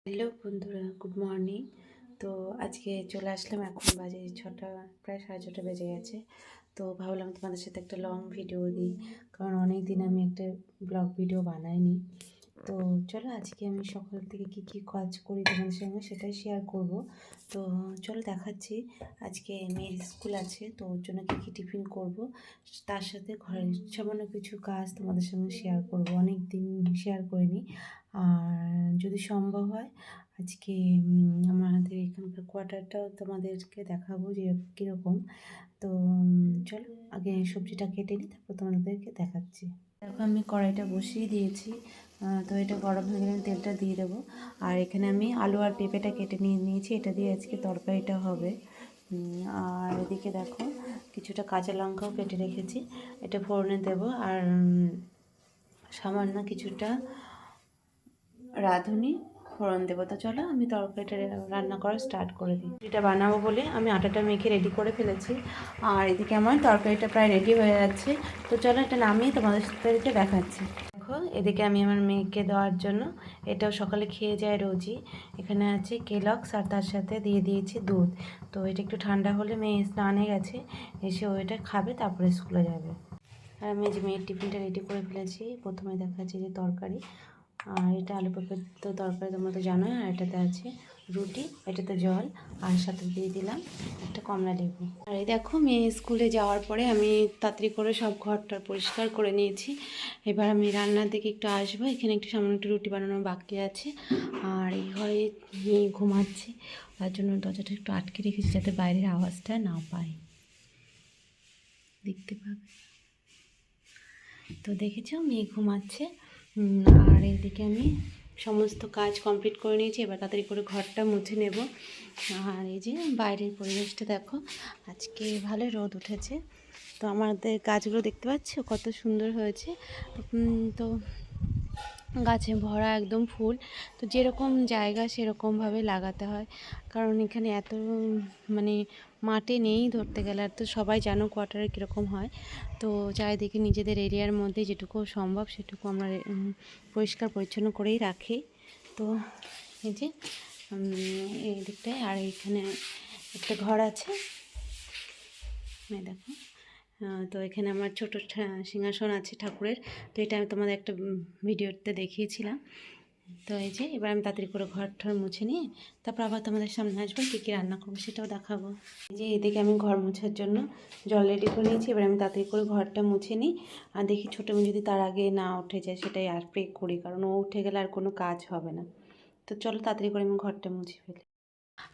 Hello বন্ধুরা, good morning. তো আজকে চলে আসলাম, এখন বাজে 6টা, প্রায় 6:30 বেজে গেছে। তো ভাবলাম তোমাদের সাথে একটা লং ভিডিও দিই, কারণ অনেক দিন আমি একটা ব্লগ ভিডিও বানাইনি। তো চলো আজকে আমি সকাল থেকে কি কাজ করি তোমাদের সঙ্গে সেটাই শেয়ার করব। তো চলো দেখাচ্ছি। আজকে মেয়ের স্কুল আছে, তো ওর জন্য কী টিফিন করব, তার সাথে ঘরের সামান্য কিছু কাজ তোমাদের সঙ্গে শেয়ার করব। অনেক দিন শেয়ার করিনি, আর যদি সম্ভব হয় আজকে আমাদের এখানকার কোয়ার্টারটাও তোমাদেরকে দেখাবো যে কীরকম। তো চলো আগে সবজিটা কেটে নিই, তারপর তোমাদেরকে দেখাচ্ছি। দেখো আমি কড়াইটা বসিয়ে দিয়েছি, তো এটা গরম হয়ে গেলে তেলটা দিয়ে দেবো। আর এখানে আমি আলু আর পেঁপেটা কেটে নিয়েছি, এটা দিয়ে আজকে তরকারিটা হবে। আর এদিকে দেখো কিছুটা কাঁচা লঙ্কাও কেটে রেখেছি, এটা ফোড়নে দেবো। আর সামান্য কিছুটা রাঁধুনি ফোড়ন দেবো। তো চলো আমি তরকারিটা রান্না করা স্টার্ট করে দিই। এটা বানাবো বলে আমি আটাটা মেখে রেডি করে ফেলেছি, আর এদিকে আমার তরকারিটা প্রায় রেডি হয়ে যাচ্ছে। তো চলো এটা নামিয়ে তোমাদেরকে দেখাচ্ছি। দেখো এদিকে আমি আমার মেয়েকে দেওয়ার জন্য, এটাও সকালে খেয়ে যায় রোজই, এখানে আছে কেলগস আর তার সাথে দিয়ে দিয়েছি দুধ। তো এটা একটু ঠান্ডা হলে মেয়ে স্নানে গেছে, এসে ওইটা খাবে, তারপরে স্কুলে যাবে। আর আমি যে মেয়ের টিফিনটা রেডি করে ফেলেছি। প্রথমে দেখাচ্ছি যে তরকারি, আর এটা আলু পেঁপের তো তরকারি তোমরা তো জানোই। আর এটাতে আছে রুটি, এটাতে জল, আর সাথে দিয়ে দিলাম একটা কমলা লেবু। আর এই দেখো মেয়ে স্কুলে যাওয়ার পরে আমি তাড়াতাড়ি করে সব ঘরটা পরিষ্কার করে নিয়েছি। এবার আমি রান্নার দিকে একটু আসবো। এখানে একটু সামান্য একটু রুটি বানানো বাকি আছে। আর এই ঘরে মেয়ে ঘুমাচ্ছে, তার জন্য দরজাটা একটু আটকে রেখেছি যাতে বাইরের আওয়াজটা না পায়, দেখতে পাবে। তো দেখেছো মেয়ে ঘুমাচ্ছে। আর এদিকে আমি সমস্ত কাজ কমপ্লিট করে নিয়েছি, এবার তাড়াতাড়ি করে ঘরটা মুছে নেব। আর এই যে বাইরের পরিবেশটা দেখো, আজকে ভালো রোদ উঠেছে। তো আমাদের গাছগুলো দেখতে পাচ্ছ কত সুন্দর হয়েছে। তো গাছে ভরা একদম ফুল। তো যেরকম জায়গা সেরকমভাবে লাগাতে হয়, কারণ এখানে এত মানে মাঠে নেই ধরতে গেলে। আর তো সবাই জানো কোয়ার্টারে কীরকম হয়। তো চারিদিকে নিজেদের এরিয়ার মধ্যে যেটুকু সম্ভব সেটুকু আমরা পরিষ্কার পরিচ্ছন্ন করেই রাখি। তো এই যে এই দিকটায়, আর এইখানে একটা ঘর আছে, দেখো। তো এখানে আমার ছোট সিংহাসন আছে ঠাকুরের। তো এটা আমি তোমাদের একটা ভিডিওতে দেখিয়েছিলাম। তো এই যে এবার আমি তাড়াতাড়ি করে ঘর মুছে নিয়ে তারপর আবার তোমাদের সামনে আসবো, কী রান্না করবো সেটাও দেখাবো। এই যে এদিকে আমি ঘর মোছার জন্য জল রেডি করে নিয়েছি। এবার আমি তাড়াতাড়ি করে ঘরটা মুছে নিই, আর দেখি ছোটো মেয়ে যদি তার আগে না উঠে যায় সেটাই আর প্রে করি, কারণ ও উঠে গেলে আর কোনো কাজ হবে না। তো চলো তাড়াতাড়ি করে আমি ঘরটা মুছে ফেলি।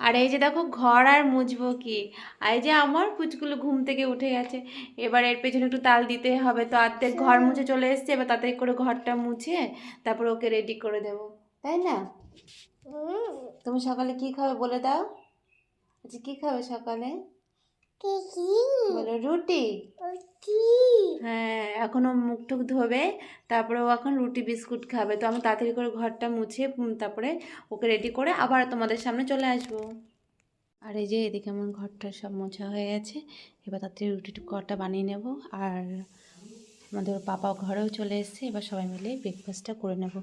আর এই যে দেখো ঘর আর মুছবো কি, আর এই যে আমার পুচকুলো ঘুম থেকে উঠে গেছে, এবার এর পেছনে একটু তাল দিতে হবে। তো অর্ধেক ঘর মুছে চলে এসছে, এবার তাড়াতাড়ি করে ঘরটা মুছে তারপর ওকে রেডি করে দেবো, তাই না? তুমি সকালে কি খাবে বলে দাও। আচ্ছা কি খাবে সকালে বলো? রুটি। হ্যাঁ, এখনো মুখ টুক ধোবে, তারপরে ও এখন রুটি বিস্কুট খাবে। তো আমি তাড়াতাড়ি করে ঘরটা মুছে তারপরে ওকে রেডি করে আবার তোমাদের সামনে চলে আসবো। আর এই যে এদিকে আমার ঘরটা সব মোছা হয়ে গেছে, এবার তাড়াতাড়ি রুটি কটা বানিয়ে নেব। আর আমাদের পাপা ঘরেও চলে এসেছে, এবার সবাই মিলে ব্রেকফাস্টটা করে নেব।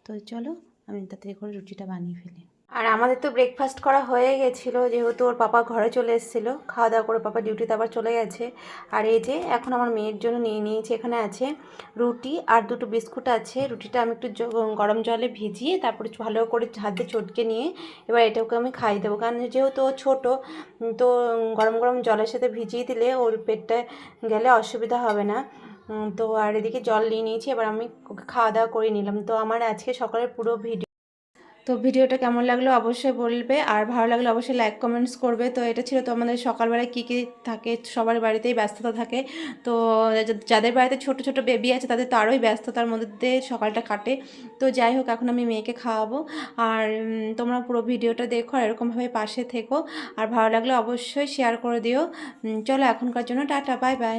তো চলো আমি তাড়াতাড়ি করে রুটিটা বানিয়ে ফেলি। আর আমাদের তো ব্রেকফাস্ট করা হয়ে গেছিলো, যেহেতু ওর পাপা ঘরে চলে এসেছিলো, খাওয়া দাওয়া করে পাপা ডিউটিতে আবার চলে গেছে। আর এই যে এখন আমার মেয়ের জন্য নিয়ে নিয়েছি, এখানে আছে রুটি আর দুটো বিস্কুট আছে। রুটিটা আমি একটু গরম জলে ভিজিয়ে তারপরে ভালো করে হাতে চটকে নিয়ে এবার এটাকে আমি খাইয়ে দেবো, কারণ যেহেতু ও ছোটো, তো গরম গরম জলের সাথে ভিজিয়ে দিলে ওর পেটটা গেলে অসুবিধা হবে না। তো আর এদিকে জল নিয়ে নিয়েছি, এবার আমি খাওয়া দাওয়া করে নিলাম। তো আমার আজকে সকালের পুরো ভিডিওটা কেমন লাগলো অবশ্যই বলবে, আর ভালো লাগলে অবশ্যই লাইক কমেন্টস করবে। তো এটা ছিল তো আমাদের সকালবেলায় কী থাকে, সবার বাড়িতেই ব্যস্ততা থাকে। তো যাদের বাড়িতে ছোট ছোট বেবি আছে তাদের তো আরোই ব্যস্ততার মধ্যে সকালটা কাটে। তো যাই হোক, এখন আমি মেয়েকে খাওয়াবো। আর তোমরা পুরো ভিডিওটা দেখো আর এরকমভাবে পাশে থেকো, আর ভালো লাগলে অবশ্যই শেয়ার করে দিও। চলো এখনকার জন্য টাটা, বাই বাই।